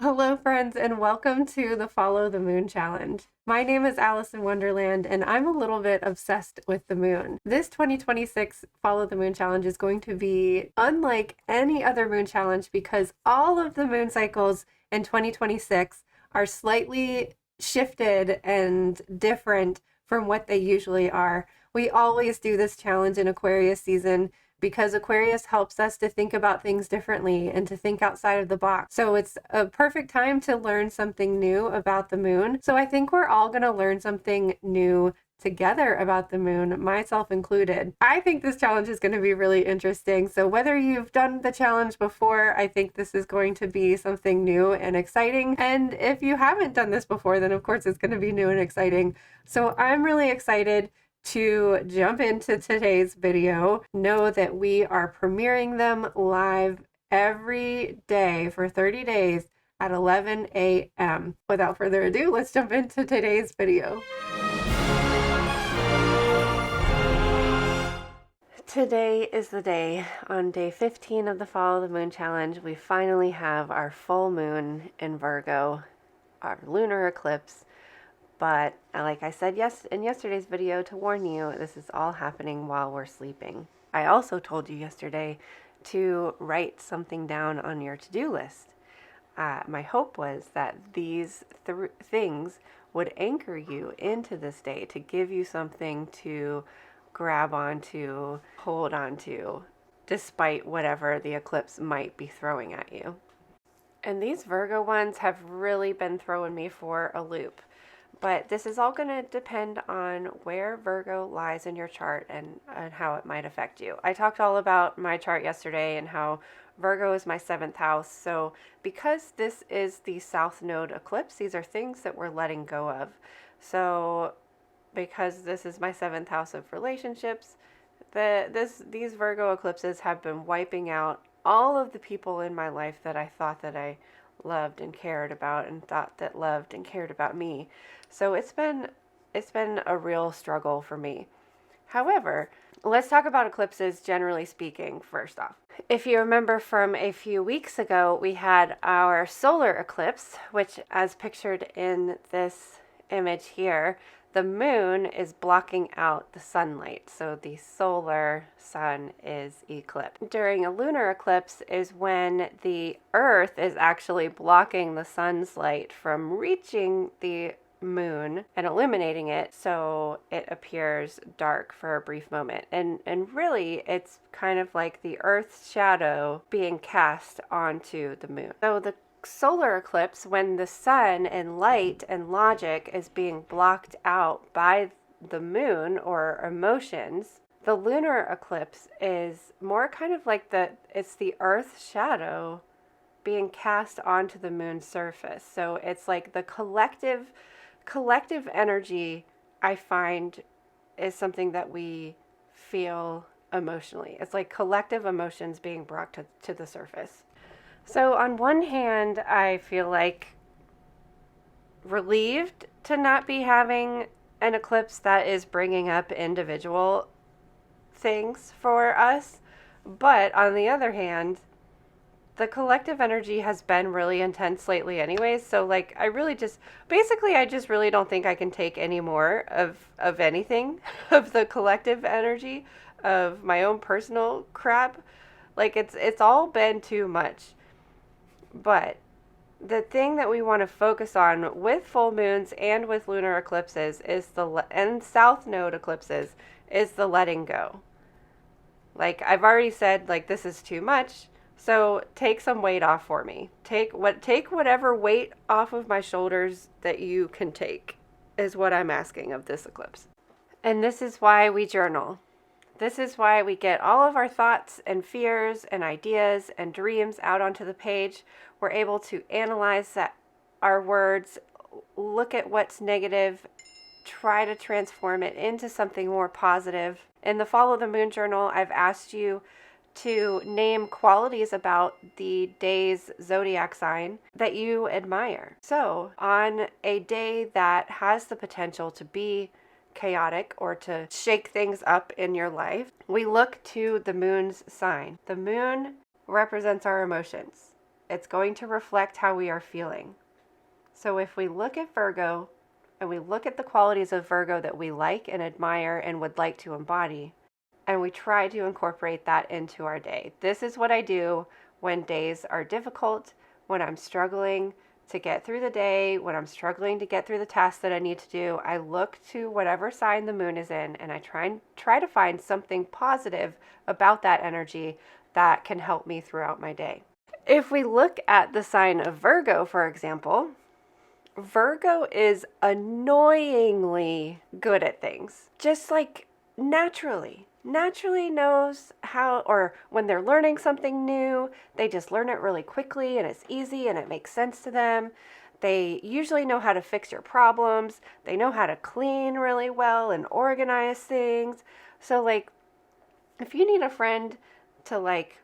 Hello, friends, and welcome to the Follow the Moon Challenge. My name is Alice in Wonderland, and I'm a little bit obsessed with the moon. This 2026 Follow the Moon Challenge is going to be unlike any other moon challenge because all of the moon cycles in 2026 are slightly shifted and different from what they usually are. We always do this challenge in Aquarius season because Aquarius helps us to think about things differently and to think outside of the box. So it's a perfect time to learn something new about the moon. So I think we're all going to learn something new together about the moon, myself included. I think this challenge is going to be really interesting. So whether you've done the challenge before, I think this is going to be something new and exciting. And if you haven't done this before, then of course it's going to be new and exciting. So I'm really excited to jump into today's video. Know that we are premiering them live every day for 30 days at 11 a.m. Without further ado, let's jump into today's video. Today is the day. On day 15 of the Follow the Moon Challenge, we finally have our full moon in Virgo, our lunar eclipse. But like I said in yesterday's video, to warn you, this is all happening while we're sleeping. I also told you yesterday to write something down on your to-do list. My hope was that these things would anchor you into this day, to give you something to grab onto, hold onto, despite whatever the eclipse might be throwing at you. And these Virgo ones have really been throwing me for a loop. But this is all going to depend on where Virgo lies in your chart and how it might affect you. I talked all about my chart yesterday and how Virgo is my 7th house. So because this is the South Node eclipse, these are things that we're letting go of. So because this is my 7th house of relationships, these Virgo eclipses have been wiping out all of the people in my life that I thought that I loved and cared about and thought that loved and cared about me. So it's been a real struggle for me. However, let's talk about eclipses generally speaking first off. If you remember from a few weeks ago, we had our solar eclipse, which as pictured in this image here, the moon is blocking out the sunlight, so the solar sun is eclipsed. During a lunar eclipse is when the Earth is actually blocking the sun's light from reaching the moon and illuminating it, so it appears dark for a brief moment. And really, it's kind of like the Earth's shadow being cast onto the moon. So the solar eclipse, when the sun and light and logic is being blocked out by the moon or emotions, the lunar eclipse is more kind of like it's the Earth's shadow being cast onto the moon's surface. So it's like the collective energy, I find, is something that we feel emotionally. It's like collective emotions being brought to the surface. So on one hand, I feel like relieved to not be having an eclipse that is bringing up individual things for us. But on the other hand, the collective energy has been really intense lately anyways. So like I just really don't think I can take any more of anything of the collective energy of my own personal crap. Like it's all been too much. But the thing that we want to focus on with full moons and with lunar eclipses and south node eclipses is the letting go. Like I've already said, like this is too much. So take some weight off for me. Take whatever weight off of my shoulders that you can take is what I'm asking of this eclipse. And this is why we journal. This is why we get all of our thoughts and fears and ideas and dreams out onto the page. We're able to analyze our words, look at what's negative, try to transform it into something more positive. In the Follow the Moon Journal, I've asked you to name qualities about the day's zodiac sign that you admire. So on a day that has the potential to be chaotic or to shake things up in your life, we look to the moon's sign. The moon represents our emotions. It's going to reflect how we are feeling. So if we look at Virgo and we look at the qualities of Virgo that we like and admire and would like to embody, and we try to incorporate that into our day. This is what I do when days are difficult, when I'm struggling to get through the day, when I'm struggling to get through the tasks that I need to do. I look to whatever sign the moon is in, and I try to find something positive about that energy that can help me throughout my day. If we look at the sign of Virgo, for example, Virgo is annoyingly good at things, just like naturally knows how, or when they're learning something new, they just learn it really quickly and it's easy and it makes sense to them. They usually know how to fix your problems. They know how to clean really well and organize things. So like, if you need a friend to like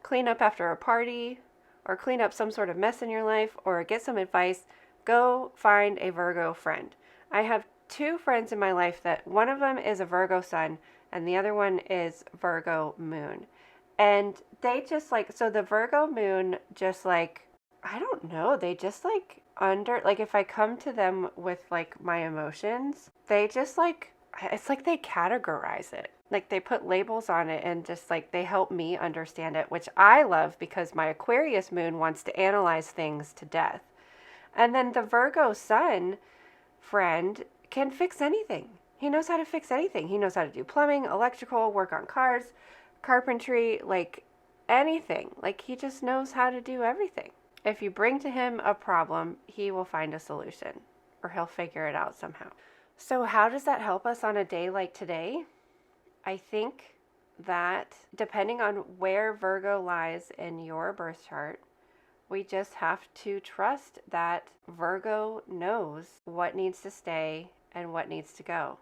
clean up after a party or clean up some sort of mess in your life or get some advice, go find a Virgo friend. I have 2 friends in my life that one of them is a Virgo sun and the other one is Virgo moon. And they just like, so the Virgo moon just like, I don't know, they just like like if I come to them with like my emotions, they just like, it's like they categorize it. Like they put labels on it and just like they help me understand it, which I love because my Aquarius moon wants to analyze things to death. And then the Virgo sun friend can fix anything. He knows how to fix anything. He knows how to do plumbing, electrical, work on cars, carpentry, like anything. Like he just knows how to do everything. If you bring to him a problem, he will find a solution or he'll figure it out somehow. So how does that help us on a day like today? I think that depending on where Virgo lies in your birth chart, we just have to trust that Virgo knows what needs to stay and what needs to go.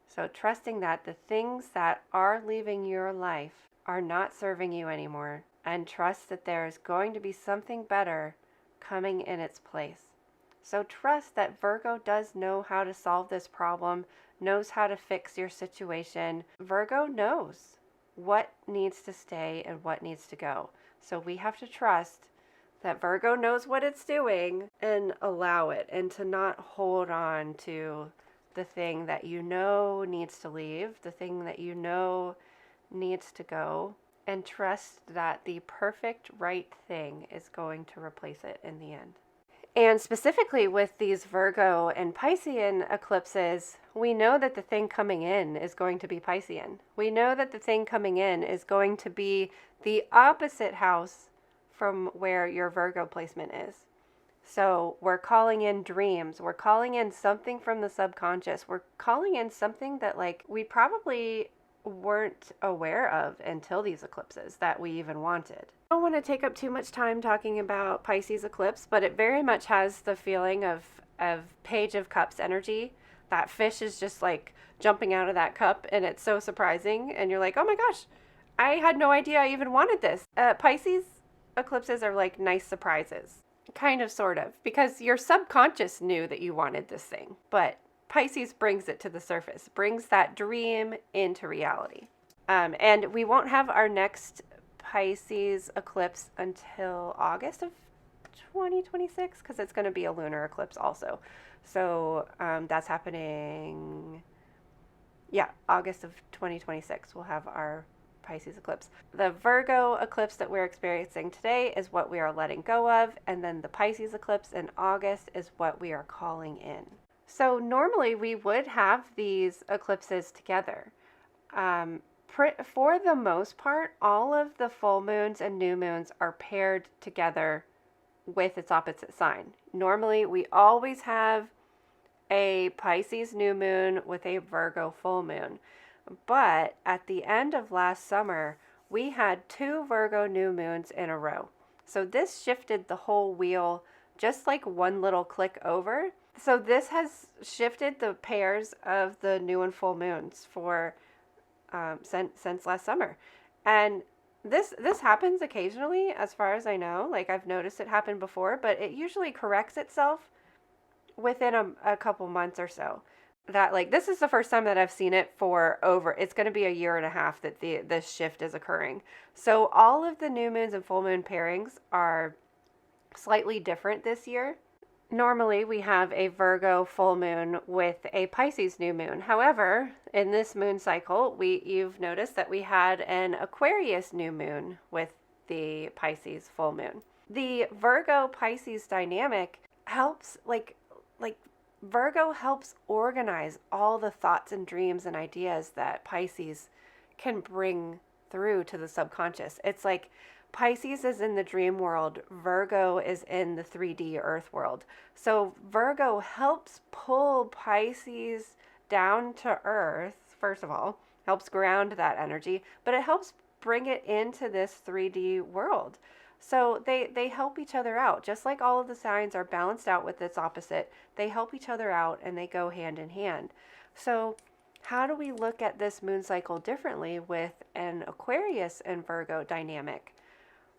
So trusting that the things that are leaving your life are not serving you anymore, and trust that there is going to be something better coming in its place. So trust that Virgo does know how to solve this problem, knows how to fix your situation. Virgo knows what needs to stay and what needs to go. So we have to trust that Virgo knows what it's doing and allow it, and to not hold on to the thing that you know needs to leave, the thing that you know needs to go, and trust that the perfect right thing is going to replace it in the end. And specifically with these Virgo and Piscean eclipses, we know that the thing coming in is going to be Piscean. We know that the thing coming in is going to be the opposite house from where your Virgo placement is. So we're calling in dreams. We're calling in something from the subconscious. We're calling in something that like we probably weren't aware of until these eclipses that we even wanted. I don't want to take up too much time talking about Pisces eclipse, but it very much has the feeling of Page of Cups energy. That fish is just like jumping out of that cup and it's so surprising and you're like, oh my gosh, I had no idea I even wanted this. Pisces eclipses are like nice surprises. Kind of, sort of, because your subconscious knew that you wanted this thing, but Pisces brings it to the surface, brings that dream into reality. And we won't have our next Pisces eclipse until August of 2026, because it's going to be a lunar eclipse also. So that's happening, August of 2026, we'll have our Pisces eclipse. The Virgo eclipse that we're experiencing today is what we are letting go of, and then the Pisces eclipse in August is what we are calling in. So normally we would have these eclipses together. For the most part, all of the full moons and new moons are paired together with its opposite sign. Normally we always have a Pisces new moon with a Virgo full moon. But at the end of last summer, we had 2 Virgo new moons in a row. So this shifted the whole wheel just like one little click over. So this has shifted the pairs of the new and full moons for since last summer. And this happens occasionally, as far as I know. Like I've noticed it happen before, but it usually corrects itself within a couple months or so. that, like, this is the first time that I've seen it for over, it's going to be a year and a half that this shift is occurring. So all of the new moons and full moon pairings are slightly different this year. Normally, we have a Virgo full moon with a Pisces new moon. However, in this moon cycle, you've noticed that we had an Aquarius new moon with the Pisces full moon. The Virgo Pisces dynamic helps, like Virgo helps organize all the thoughts and dreams and ideas that Pisces can bring through to the subconscious. It's like Pisces is in the dream world, Virgo is in the 3D earth world. So Virgo helps pull Pisces down to earth, first of all, helps ground that energy, but it helps bring it into this 3D world. So they help each other out. Just like all of the signs are balanced out with its opposite, they help each other out and they go hand in hand. So how do we look at this moon cycle differently with an Aquarius and Virgo dynamic?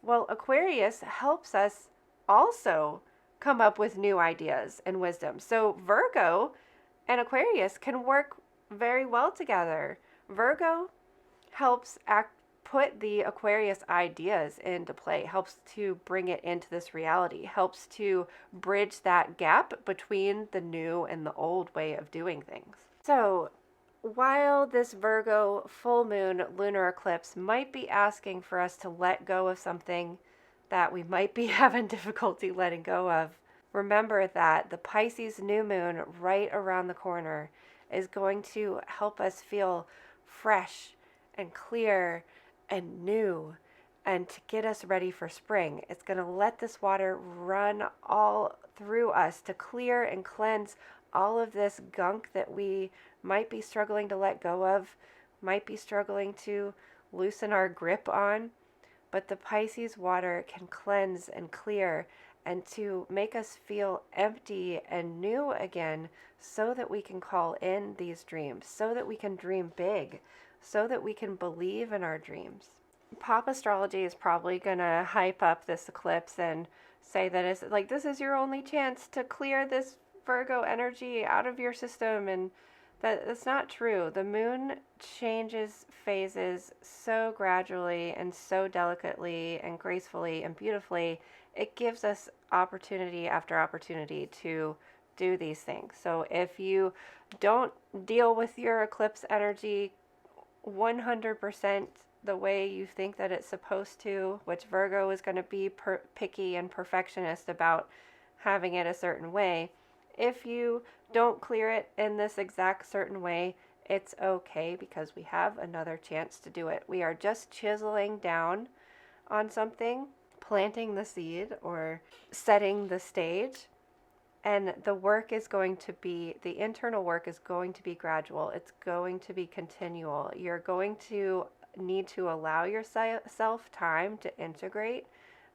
Well, Aquarius helps us also come up with new ideas and wisdom. So Virgo and Aquarius can work very well together. Virgo helps put the Aquarius ideas into play, helps to bring it into this reality, helps to bridge that gap between the new and the old way of doing things. So while this Virgo full moon lunar eclipse might be asking for us to let go of something that we might be having difficulty letting go of, remember that the Pisces new moon right around the corner is going to help us feel fresh and clear and new, and to get us ready for spring. It's going to let this water run all through us to clear and cleanse all of this gunk that we might be struggling to let go of, might be struggling to loosen our grip on. But the Pisces water can cleanse and clear and to make us feel empty and new again, so that we can call in these dreams, so that we can dream big, so that we can believe in our dreams. Pop astrology is probably going to hype up this eclipse and say that it's like, this is your only chance to clear this Virgo energy out of your system, and that's not true. The moon changes phases so gradually and so delicately and gracefully and beautifully. It gives us opportunity after opportunity to do these things. So if you don't deal with your eclipse energy 100% the way you think that it's supposed to, which Virgo is going to be picky and perfectionist about having it a certain way, if you don't clear it in this exact certain way, it's okay, because we have another chance to do it. We are just chiseling down on something, planting the seed or setting the stage. And the work is going to be, the internal work is going to be gradual. It's going to be continual. You're going to need to allow yourself time to integrate.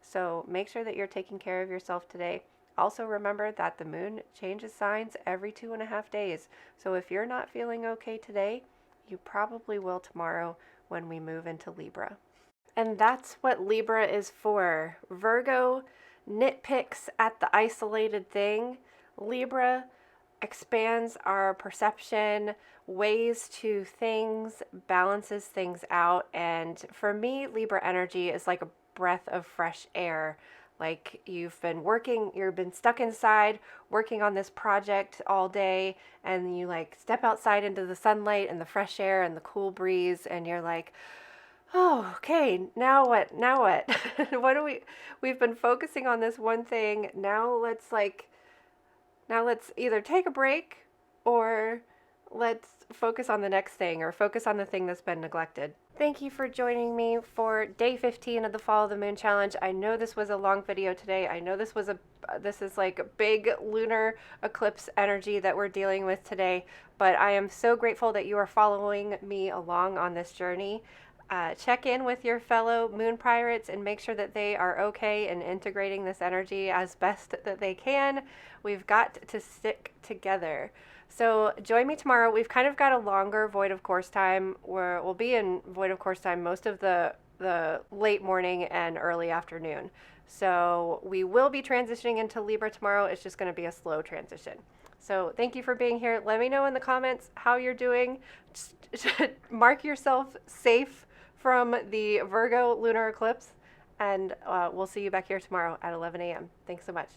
So make sure that you're taking care of yourself today. Also remember that the moon changes signs every 2.5 days. So if you're not feeling okay today, you probably will tomorrow when we move into Libra. And that's what Libra is for. Virgo nitpicks at the isolated thing. Libra expands our perception, ways to things, balances things out. And for me, Libra energy is like a breath of fresh air. Like you've been stuck inside working on this project all day, and you like step outside into the sunlight and the fresh air and the cool breeze, and you're like, oh, okay, now what? What do we've been focusing on this one thing. Now let's either take a break or let's focus on the next thing, or focus on the thing that's been neglected. Thank you for joining me for day 15 of the Follow the Moon Challenge. I know this was a long video today. I know this is like a big lunar eclipse energy that we're dealing with today, but I am so grateful that you are following me along on this journey. Check in with your fellow moon pirates and make sure that they are okay in integrating this energy as best that they can. We've got to stick together. So join me tomorrow. We've kind of got a longer void of course time, where we'll be in void of course time most of the the late morning and early afternoon. So we will be transitioning into Libra tomorrow. It's just going to be a slow transition. So thank you for being here. Let me know in the comments how you're doing. Just mark yourself safe from the Virgo lunar eclipse, and we'll see you back here tomorrow at 11 a.m. Thanks so much.